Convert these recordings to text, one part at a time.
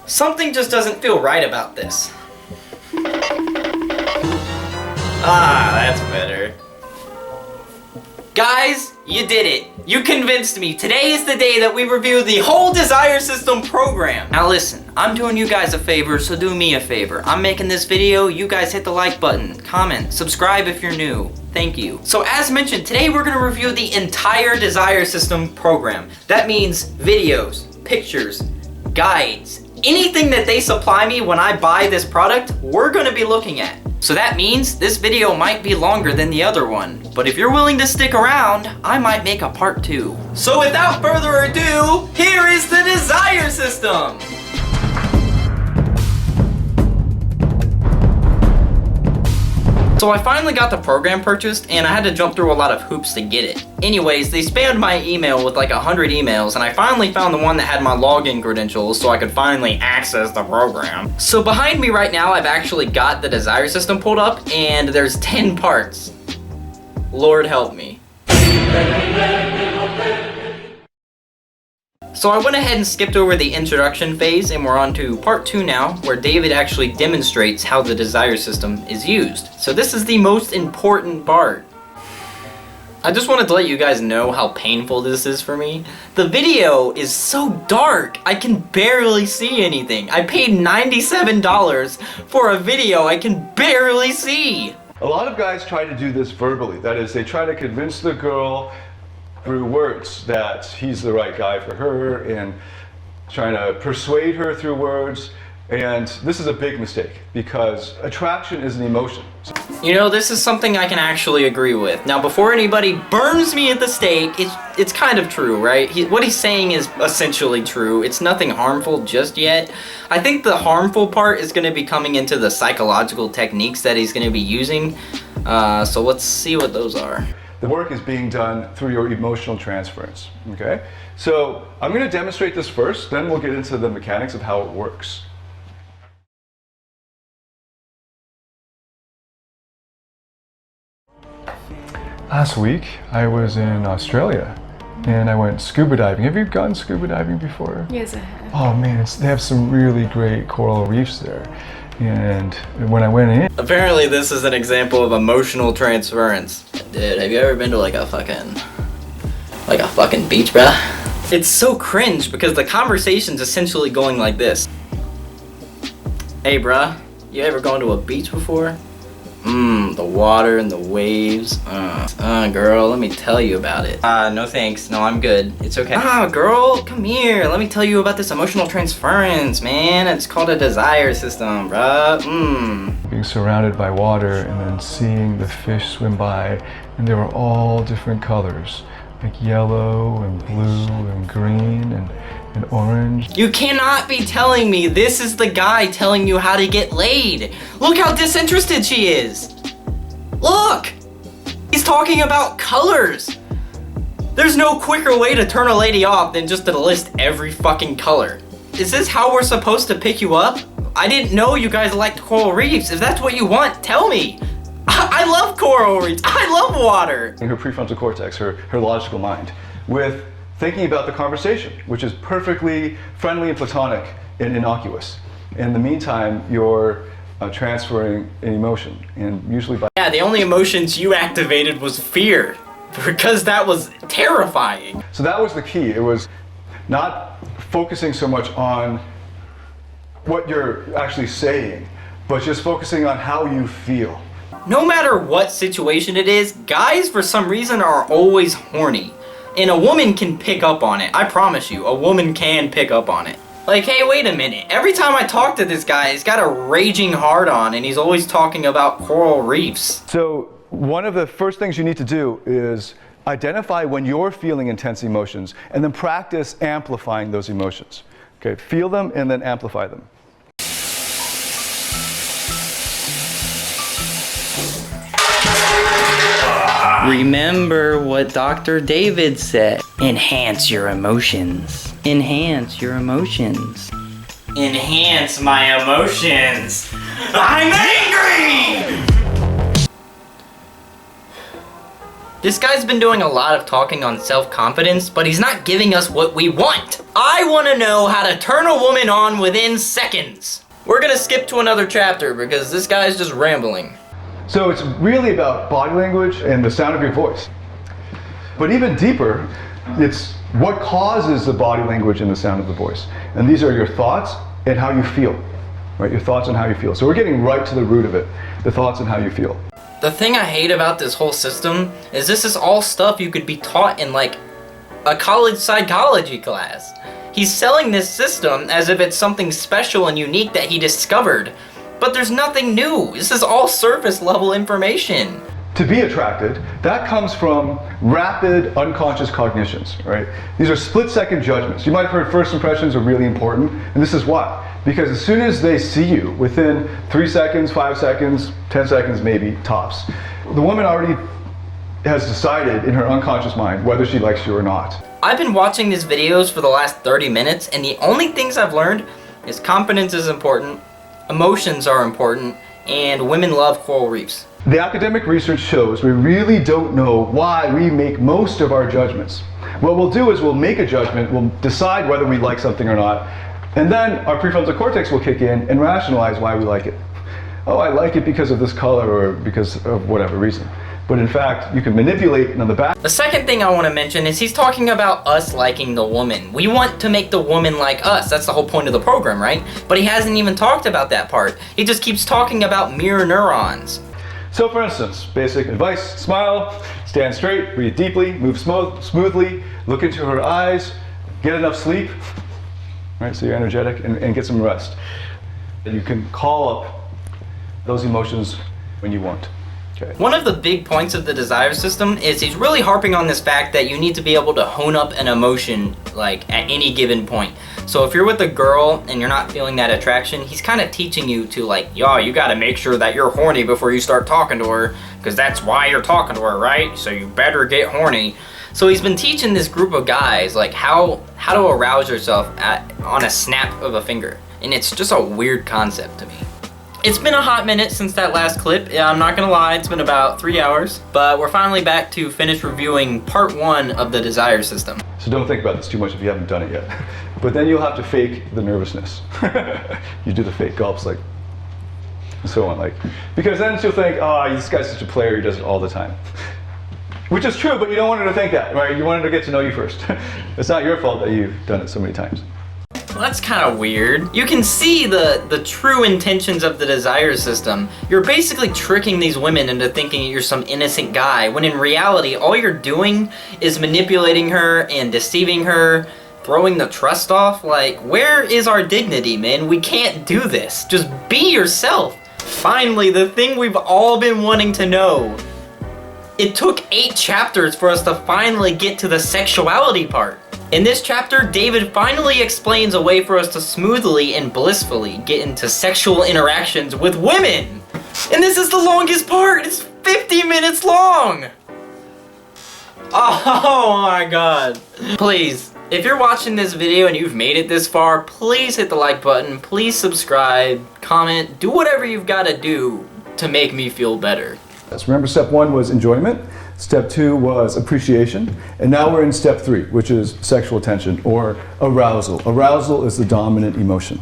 Something just doesn't feel right about this. Ah, that's better. Guys, you did it. You convinced me. Today is the day that we review the whole Desire System program. Now listen, I'm doing you guys a favor, so do me a favor. I'm making this video, you guys hit the like button, comment, subscribe if you're new. Thank you. So as mentioned, today we're gonna review the entire Desire System program. That means videos, pictures, guides, anything that they supply me when I buy this product, we're gonna be looking at. So that means this video might be longer than the other one, but if you're willing to stick around, I might make a part 2. So without further ado, here is the Desire System! So I finally got the program purchased, and I had to jump through a lot of hoops to get it. Anyways, they spammed my email with like 100 emails, and I finally found the one that had my login credentials so I could finally access the program. So behind me right now, I've actually got the Desire System pulled up, and there's 10 parts. Lord help me. So I went ahead and skipped over the introduction phase, and we're on to part 2 now, where David actually demonstrates how the Desire System is used. So this is the most important part. I just wanted to let you guys know how painful this is for me. The video is so dark, I can barely see anything. I paid $97 for a video I can barely see. A lot of guys try to do this verbally. That is, they try to convince the girl through words that he's the right guy for her, and trying to persuade her through words. And this is a big mistake because attraction is an emotion. You know, this is something I can actually agree with. Now, before anybody burns me at the stake, it's kind of true, right? What he's saying is essentially true. It's nothing harmful just yet. I think the harmful part is going to be coming into the psychological techniques that he's going to be using. So let's see what those are. The work is being done through your emotional transference, okay? So I'm going to demonstrate this first, then we'll get into the mechanics of how it works. Last week, I was in Australia and I went scuba diving. Have you gone scuba diving before? Yes, I have. Oh man, they have some really great coral reefs there. And when I went in... Apparently this is an example of emotional transference. Dude, have you ever been to like a fucking beach, bruh? It's so cringe because the conversation's essentially going like this. Hey bruh, you ever gone to a beach before? The water and the waves. Girl, let me tell you about it. No thanks. No, I'm good. It's okay. Girl, come here. Let me tell you about this emotional transference, man. It's called a Desire System, bruh. Being surrounded by water and then seeing the fish swim by, and they were all different colors, like yellow and blue and green and orange. You cannot be telling me this is the guy telling you how to get laid. Look how disinterested she is. Look! He's talking about colors. There's no quicker way to turn a lady off than just to list every fucking color. Is this how we're supposed to pick you up? I didn't know you guys liked coral reefs. If that's what you want, tell me. I love coral reefs. I love water. Her prefrontal cortex, her logical mind, with thinking about the conversation, which is perfectly friendly and platonic and innocuous. In the meantime, you're transferring an emotion, and usually by... Yeah, the only emotions you activated was fear, because that was terrifying. So that was the key. It was not focusing so much on what you're actually saying, but just focusing on how you feel. No matter what situation it is, guys for some reason are always horny. And a woman can pick up on it. I promise you, a woman can pick up on it. Like, hey, wait a minute. Every time I talk to this guy, he's got a raging hard-on, and he's always talking about coral reefs. So one of the first things you need to do is identify when you're feeling intense emotions, and then practice amplifying those emotions. Okay, feel them and then amplify them. Remember what Dr. David said. Enhance your emotions. Enhance your emotions. Enhance my emotions. I'm angry! This guy's been doing a lot of talking on self-confidence, but he's not giving us what we want. I want to know how to turn a woman on within seconds. We're gonna skip to another chapter because this guy's just rambling. So it's really about body language and the sound of your voice. But even deeper, it's what causes the body language and the sound of the voice. And these are your thoughts and how you feel, right? Your thoughts and how you feel. So we're getting right to the root of it, the thoughts and how you feel. The thing I hate about this whole system is this is all stuff you could be taught in like a college psychology class. He's selling this system as if it's something special and unique that he discovered. But there's nothing new. This is all surface level information. To be attracted, that comes from rapid unconscious cognitions, right? These are split-second judgments. You might have heard first impressions are really important, and this is why. Because as soon as they see you, within 3 seconds, 5 seconds, 10 seconds maybe, tops, the woman already has decided in her unconscious mind whether she likes you or not. I've been watching these videos for the last 30 minutes, and the only things I've learned is confidence is important, emotions are important, and women love coral reefs. The academic research shows we really don't know why we make most of our judgments. What we'll do is we'll make a judgment, we'll decide whether we like something or not, and then our prefrontal cortex will kick in and rationalize why we like it. Oh, I like it because of this color or because of whatever reason. But in fact, you can manipulate it on the back. The second thing I want to mention is he's talking about us liking the woman. We want to make the woman like us. That's the whole point of the program, right? But he hasn't even talked about that part. He just keeps talking about mirror neurons. So for instance, basic advice: smile, stand straight, breathe deeply, move smoothly, look into her eyes, get enough sleep, right? So you're energetic, and get some rest. And you can call up those emotions when you want. Okay. One of the big points of the desire system is he's really harping on this fact that you need to be able to hone up an emotion like at any given point. So if you're with a girl and you're not feeling that attraction, he's kind of teaching you to like, yo, you gotta make sure that you're horny before you start talking to her, because that's why you're talking to her, right? So you better get horny. So he's been teaching this group of guys like how to arouse yourself on a snap of a finger. And it's just a weird concept to me. It's been a hot minute since that last clip. Yeah, I'm not gonna lie, it's been about 3 hours, but we're finally back to finish reviewing part 1 of the desire system. So don't think about this too much if you haven't done it yet. But then you'll have to fake the nervousness. You do the fake gulps, like, and so on, like, because then she'll think, oh, this guy's such a player, he does it all the time. Which is true, but you don't want her to think that, right? You want her to get to know you first. It's not your fault that you've done it so many times. Well, that's kind of weird. You can see the true intentions of the desire system. You're basically tricking these women into thinking you're some innocent guy, when in reality, all you're doing is manipulating her and deceiving her, throwing the trust off. Like, where is our dignity, man? We can't do this. Just be yourself. Finally, the thing we've all been wanting to know. It took 8 chapters for us to finally get to the sexuality part. In this chapter, David finally explains a way for us to smoothly and blissfully get into sexual interactions with women. And this is the longest part. It's 50 minutes long. Oh my god. Please, if you're watching this video and you've made it this far, please hit the like button, please subscribe, comment, do whatever you've got to do to make me feel better. Yes, remember, step 1 was enjoyment, step 2 was appreciation, and now we're in step 3, which is sexual attention or arousal. Arousal is the dominant emotion.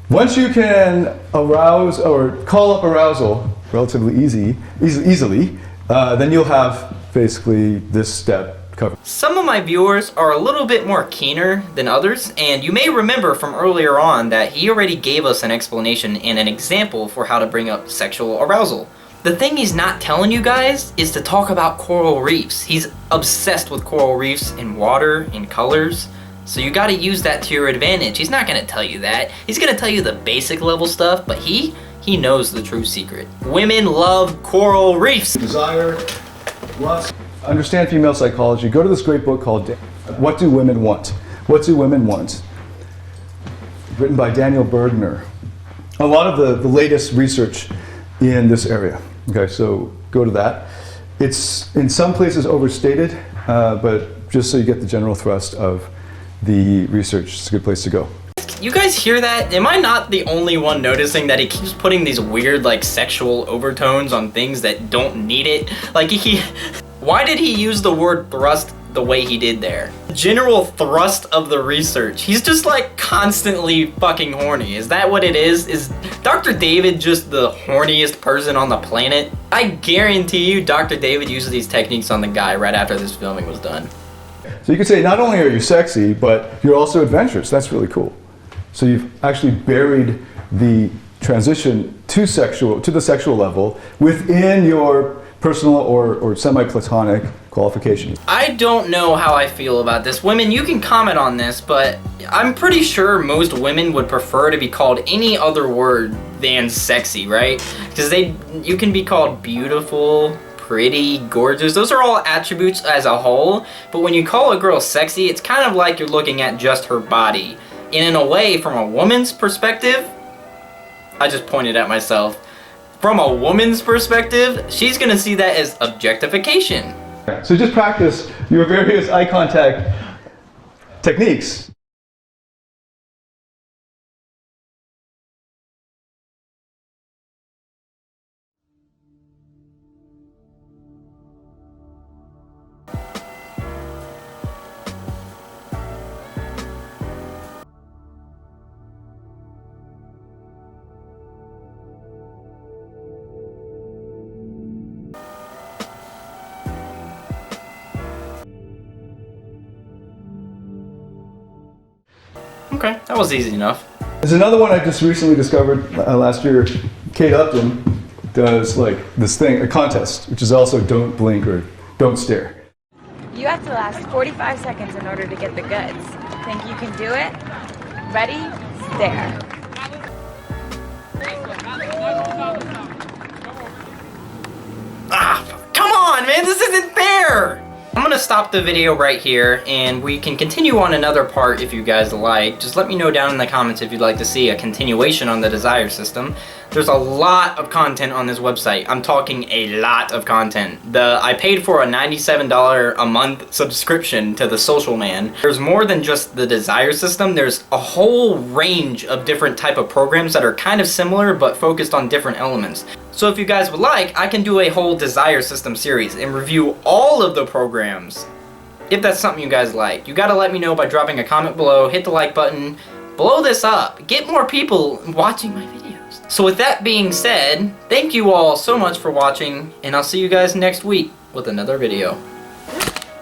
Once you can arouse or call up arousal relatively easily, then you'll have basically this step covered. Some of my viewers are a little bit more keener than others, and you may remember from earlier on that he already gave us an explanation and an example for how to bring up sexual arousal. The thing he's not telling you guys is to talk about coral reefs. He's obsessed with coral reefs and water and colors, so you gotta use that to your advantage. He's not gonna tell you that. He's gonna tell you the basic level stuff, but he knows the true secret. Women love coral reefs. Desire, lust. Understand female psychology. Go to this great book called What Do Women Want? What Do Women Want? Written by Daniel Bergner. A lot of the latest research in this area. Okay, so go to that. It's in some places overstated, but just so you get the general thrust of the research, it's a good place to go. You guys hear that? Am I not the only one noticing that he keeps putting these weird like sexual overtones on things that don't need it? Like Why did he use the word thrust the way he did there? General thrust of the research. He's just like constantly fucking horny. Is that what it is? Is Dr. David just the horniest person on the planet? I guarantee you Dr. David uses these techniques on the guy right after this filming was done. So you could say not only are you sexy, but you're also adventurous. That's really cool. So you've actually buried the transition to the sexual level within your personal or semi-platonic qualifications. I don't know how I feel about this. Women, you can comment on this, but I'm pretty sure most women would prefer to be called any other word than sexy, right? Because you can be called beautiful, pretty, gorgeous. Those are all attributes as a whole, but when you call a girl sexy, it's kind of like you're looking at just her body. And in a way, from a woman's perspective, I just pointed at myself. From a woman's perspective, she's gonna see that as objectification. So just practice your various eye contact techniques. Okay, that was easy enough. There's another one I just recently discovered last year. Kate Upton does like this thing, a contest, which is also don't blink or don't stare. You have to last 45 seconds in order to get the goods. Think you can do it? Ready? Stare. Ah, come on, man, this isn't fair! I'm gonna stop the video right here, and we can continue on another part if you guys like. Just let me know down in the comments if you'd like to see a continuation on the Desire System. There's a lot of content on this website. I'm talking a lot of content. I paid for a $97 a month subscription to the Social Man. There's more than just the Desire System. There's a whole range of different type of programs that are kind of similar but focused on different elements. So if you guys would like, I can do a whole Desire System series and review all of the programs. If that's something you guys like. You gotta let me know by dropping a comment below, hit the like button, blow this up, get more people watching my videos. So with that being said, thank you all so much for watching, and I'll see you guys next week with another video.